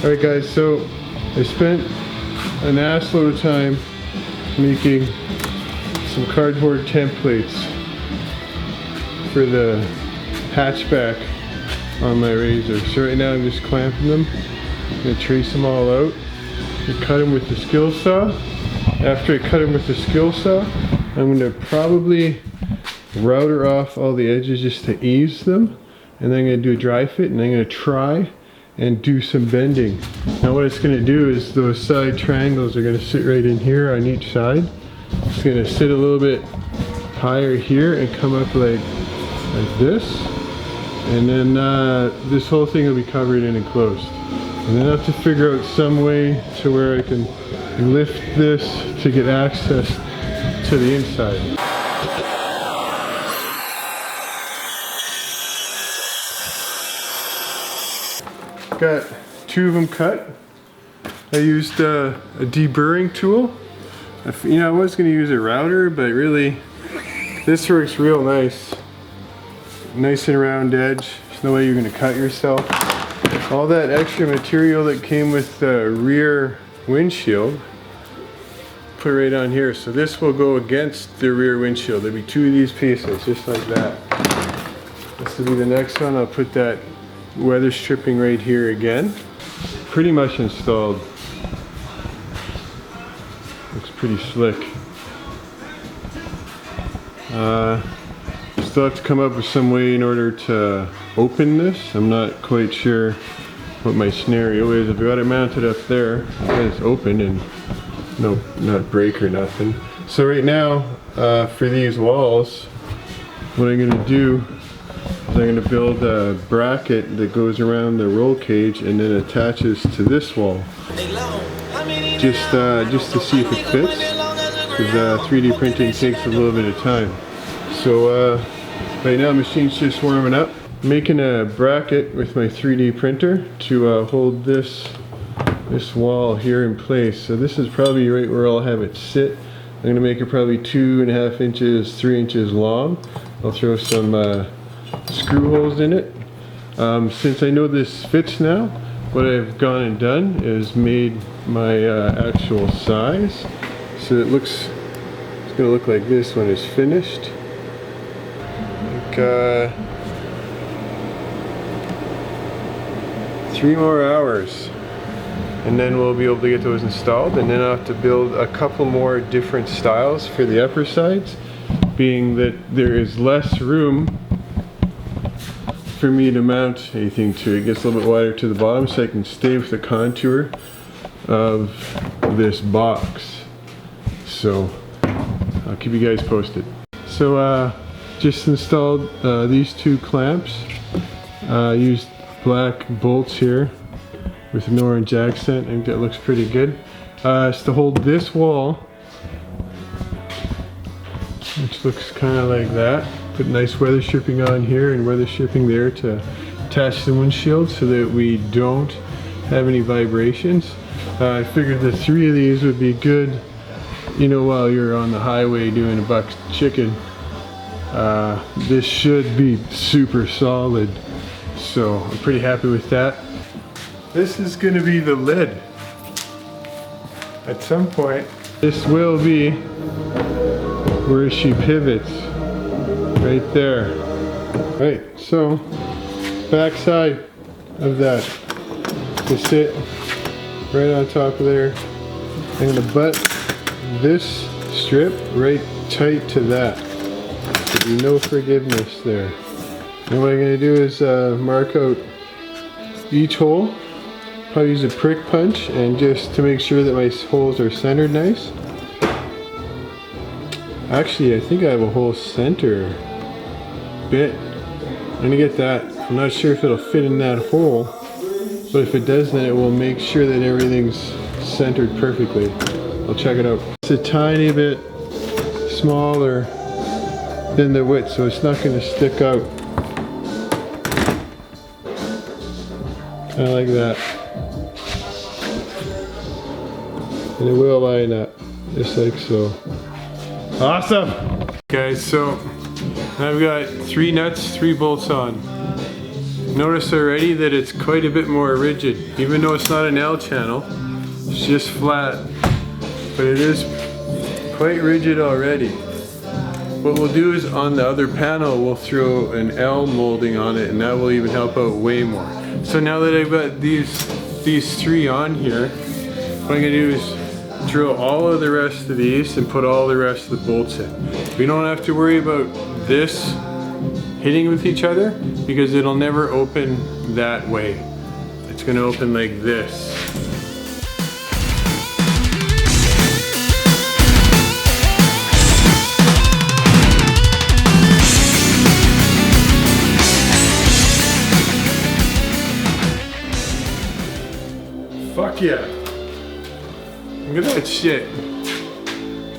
Alright guys, so I spent an ass load of time making some cardboard templates for the hatchback on my RZR. So right now I'm just clamping them. I'm going to trace them all out and cut them with the skill saw. After I cut them with the skill saw, I'm going to probably router off all the edges just to ease them. And then I'm going to do a dry fit, and I'm going to try and do some bending. Now what it's going to do is those side triangles are going to sit right in here on each side. It's going to sit a little bit higher here and come up like this. And then this whole thing will be covered and enclosed. And then I have to figure out some way to where I can lift this to get access to the inside. Got two of them cut. I used a deburring tool. You know, I was going to use a router, but really this works real nice. Nice and round edge. There's no way you're going to cut yourself. All that extra material that came with the rear windshield, put right on here. So this will go against the rear windshield. There'll be two of these pieces, just like that. This will be the next one. I'll put that weather stripping right here again. Pretty much installed. Looks pretty slick. Still have to come up with some way in order to open this. I'm not quite sure what my scenario is. I've got it mounted up there. It's open and no, not break or nothing. So right now, for these walls, what I'm going to do is I'm going to build a bracket that goes around the roll cage and then attaches to this wall. Just to see if it fits, because 3D printing takes a little bit of time. So right now, the machine's just warming up. Making a bracket with my 3D printer to hold this wall here in place. So this is probably right where I'll have it sit. I'm going to make it probably 2.5 inches, 3 inches long. I'll throw some screw holes in it. Since I know this fits now, what I've gone and done is made my actual size. So it's going to look like this when it's finished. Like 3 more hours and then we'll be able to get those installed, and then I'll have to build a couple more different styles for the upper sides, being that there is less room for me to mount anything to. It gets a little bit wider to the bottom so I can stay with the contour of this box. So I'll keep you guys posted. So just installed these two clamps. Used black bolts here with an orange accent. I think that looks pretty good. It's to hold this wall, which looks kind of like that. Put nice weather stripping on here and weather stripping there to attach the windshield so that we don't have any vibrations. I figured the 3 of these would be good, you know, while you're on the highway doing a buck chicken. This should be super solid, so I'm pretty happy with that. This is going to be the lid. At some point, this will be where she pivots, right there. Right, so back side of that to sit right on top of there. I'm going to butt this strip right tight to that. There'll be no forgiveness there. And what I'm going to do is mark out each hole. Probably use a prick punch, and just to make sure that my holes are centered nice. Actually, I think I have a whole center bit. I'm going to get that. I'm not sure if it'll fit in that hole, but if it does, then it will make sure that everything's centered perfectly. I'll check it out. It's a tiny bit smaller than the width, so it's not going to stick out. Kind of like that. And it will line up, just like so. Awesome! Guys, so I've got 3 nuts, 3 bolts on. Notice already that it's quite a bit more rigid. Even though it's not an L channel, it's just flat. But it is quite rigid already. What we'll do is on the other panel, we'll throw an L molding on it, and that will even help out way more. So now that I've got these three on here, what I'm gonna do is drill all of the rest of these and put all the rest of the bolts in. We don't have to worry about this hitting with each other because it'll never open that way. It's gonna open like this. Fuck yeah. Look at that shit.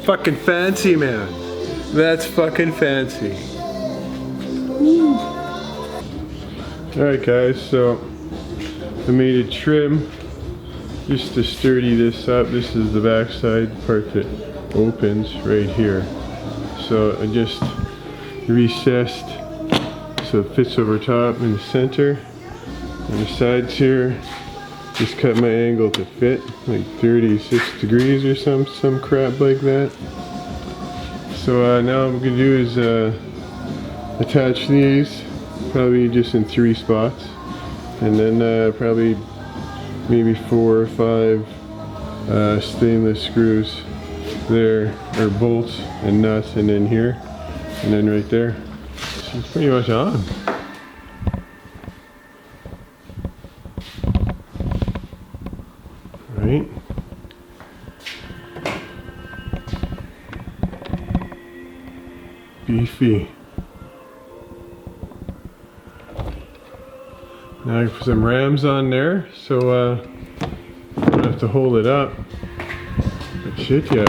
Fucking fancy, man. That's fucking fancy. Alright guys, so I made a trim just to sturdy this up. This is the backside part that opens right here. So I just recessed so it fits over top in the center. On the sides here, just cut my angle to fit, like 36 degrees or some crap like that. So now what I'm gonna do is attach these, probably just in 3 spots, and then probably maybe 4 or 5 stainless screws there, or bolts and nuts, and then here, and then right there. So it's pretty much on. Right. Beefy. Now I put some rams on there, so I don't have to hold it up. But shit, yeah,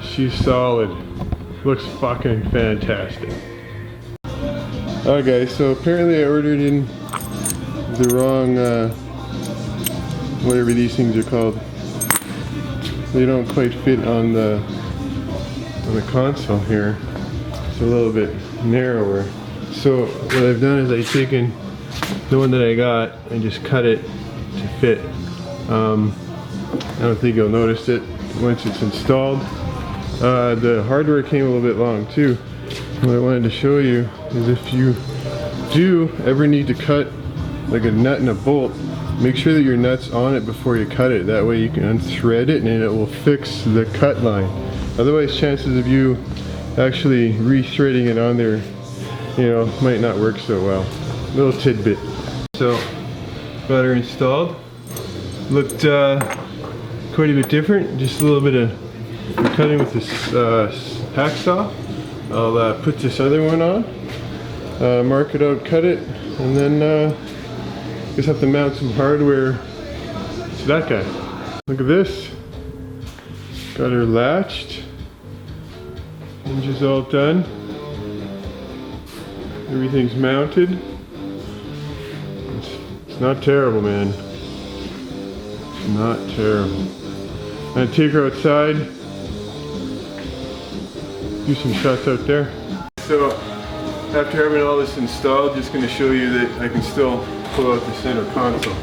she's solid. Looks fucking fantastic. Alright guys, so apparently I ordered in the wrong whatever these things are called. They don't quite fit on the console here. It's a little bit narrower. So what I've done is I've taken the one that I got and just cut it to fit. I don't think you'll notice it once it's installed. The hardware came a little bit long too. What I wanted to show you is if you do ever need to cut like a nut and a bolt, make sure that your nut's on it before you cut it. That way you can unthread it and it will fix the cut line. Otherwise, chances of you actually re-threading it on there, you know, might not work so well. Little tidbit. So, got her installed. Looked quite a bit different. Just a little bit of cutting with this hacksaw. I'll put this other one on, mark it out, cut it, and then just have to mount some hardware to that guy. Look at this. Got her latched. Hinges all done. Everything's mounted. It's not terrible, man. It's not terrible. I'm gonna take her outside. Do some shots out there. So, after having all this installed, just gonna show you that I can still pull out the center console.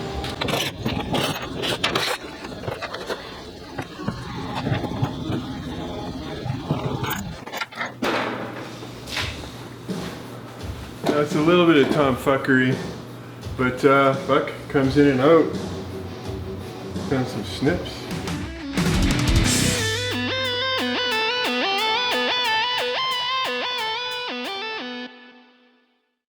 Now it's a little bit of tomfuckery, but fuck, comes in and out. Done some snips.